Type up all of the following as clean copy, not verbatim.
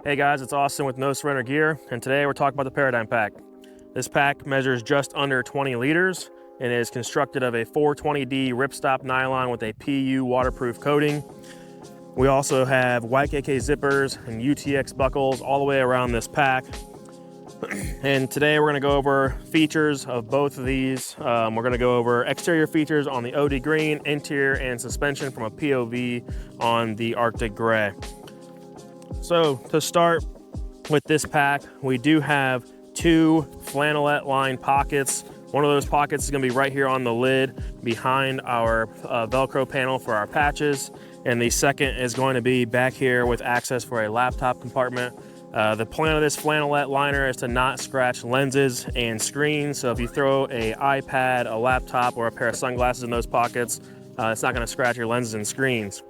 Hey guys, it's Austin with NoSurrenderGear, and today we're talking about the Paradigm Pack. This pack measures just under 20 liters and is constructed of a 420D ripstop nylon with a PU waterproof coating. We also have YKK zippers and UTX buckles all the way around this pack. And today we're going to go over features of both of these. We're going to go over exterior features on the OD green, interior and suspension from a POV on the Arctic gray. So to start with this pack, we do have two flannelette lined pockets. One of those pockets is going to be right here on the lid behind our Velcro panel for our patches. And the second is going to be back here with access for a laptop compartment. The plan of this flannelette liner is to not scratch lenses and screens. So if you throw an iPad, a laptop, or a pair of sunglasses in those pockets, it's not going to scratch your lenses and screens.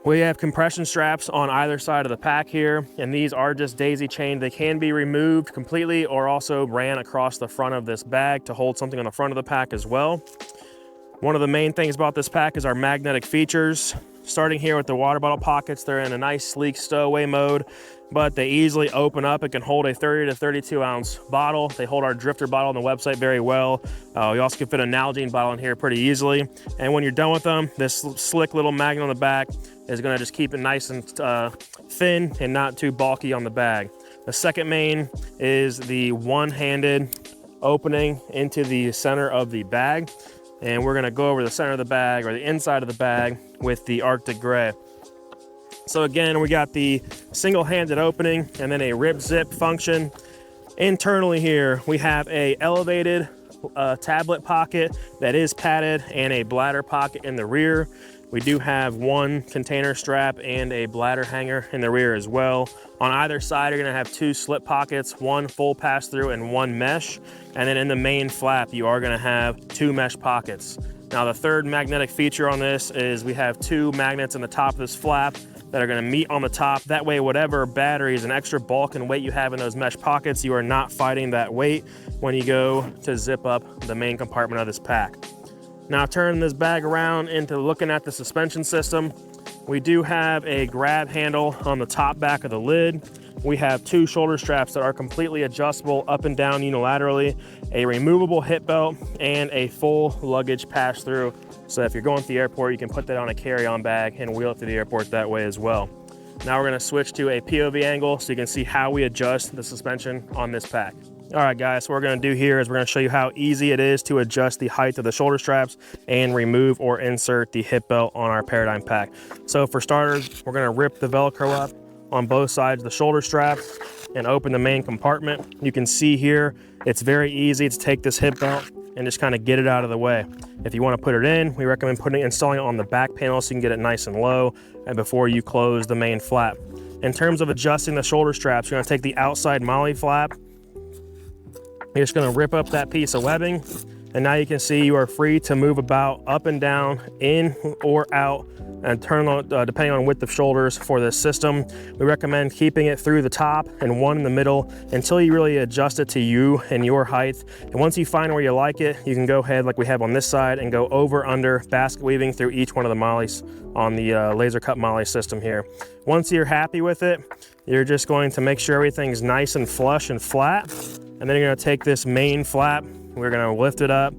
We have compression straps on either side of the pack here, and these are just daisy chained. They can be removed completely or also ran across the front of this bag to hold something on the front of the pack as well. One of the main things about this pack is our magnetic features. Starting here with the water bottle pockets, they're in a nice sleek stowaway mode, but they easily open up. It can hold a 30 to 32 ounce bottle. They hold our drifter bottle on the website very well. You also can fit a Nalgene bottle in here pretty easily. And when you're done with them, this slick little magnet on the back is gonna just keep it nice and thin and not too bulky on the bag. The second main is the one-handed opening into the center of the bag. And we're gonna go over the center of the bag or the inside of the bag with the Arctic gray. So again, we got the single-handed opening and then a rib zip function. Internally here, we have a elevated tablet pocket that is padded and a bladder pocket in the rear. We do have one container strap and a bladder hanger in the rear as well. On either side, you're gonna have two slip pockets, one full pass-through and one mesh. And then in the main flap, you are gonna have two mesh pockets. Now the third magnetic feature on this is we have two magnets in the top of this flap that are gonna meet on the top. That way, whatever batteries and extra bulk and weight you have in those mesh pockets, you are not fighting that weight when you go to zip up the main compartment of this pack. Now turning this bag around into looking at the suspension system, we do have a grab handle on the top back of the lid. We have two shoulder straps that are completely adjustable up and down unilaterally, a removable hip belt, and a full luggage pass-through. So if you're going to the airport, you can put that on a carry-on bag and wheel it to the airport that way as well. Now we're gonna switch to a POV angle so you can see how we adjust the suspension on this pack. All right guys, so what we're gonna do here is we're gonna show you how easy it is to adjust the height of the shoulder straps and remove or insert the hip belt on our Paradigm Pack. So for starters, we're gonna rip the Velcro up on both sides of the shoulder straps and open the main compartment. You can see here, it's very easy to take this hip belt and just kind of get it out of the way. If you want to put it in, we recommend installing it on the back panel so you can get it nice and low and before you close the main flap. In terms of adjusting the shoulder straps, you're gonna take the outside molly flap. You're just gonna rip up that piece of webbing, and now you can see you are free to move about up and down, in or out, and turn on depending on width of shoulders for this system. We recommend keeping it through the top and one in the middle until you really adjust it to you and your height. And once you find where you like it, you can go ahead like we have on this side and go over, under, basket weaving through each one of the mollies on the laser cut molly system here. Once you're happy with it, you're just going to make sure everything's nice and flush and flat. And then you're gonna take this main flap, we're gonna lift it up,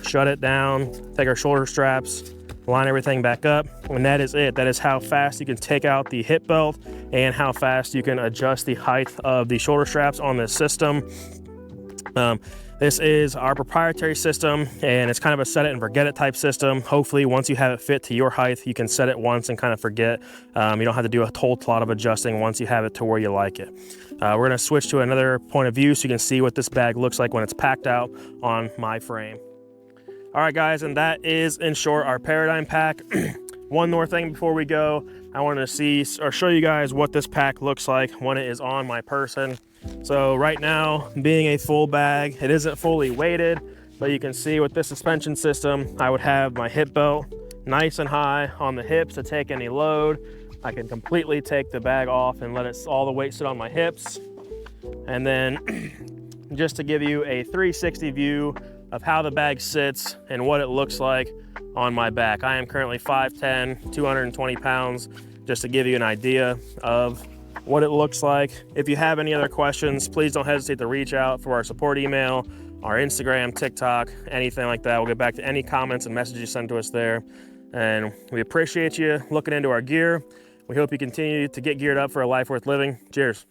shut it down, take our shoulder straps, line everything back up, and that is it. That is how fast you can take out the hip belt and how fast you can adjust the height of the shoulder straps on this system. This is our proprietary system, and it's kind of a set it and forget it type system. Hopefully, once you have it fit to your height, you can set it once and kind of forget. You don't have to do a whole lot of adjusting once you have it to where you like it. We're gonna switch to another point of view so you can see what this bag looks like when it's packed out on my frame. All right, guys, and that is, in short, our Paradigm Pack. One more thing before we go, I wanted to see or show you guys what this pack looks like when it is on my person. So right now, being a full bag, it isn't fully weighted, but you can see with this suspension system, I would have my hip belt nice and high on the hips to take any load. I can completely take the bag off and let all the weight sit on my hips. And then just to give you a 360 view of how the bag sits and what it looks like on my back. I am currently 5'10", 220 pounds, just to give you an idea of what it looks like. If you have any other questions, please don't hesitate to reach out for our support email, our Instagram, TikTok, anything like that. We'll get back to any comments and messages you send to us there. And we appreciate you looking into our gear. We hope you continue to get geared up for a life worth living. Cheers.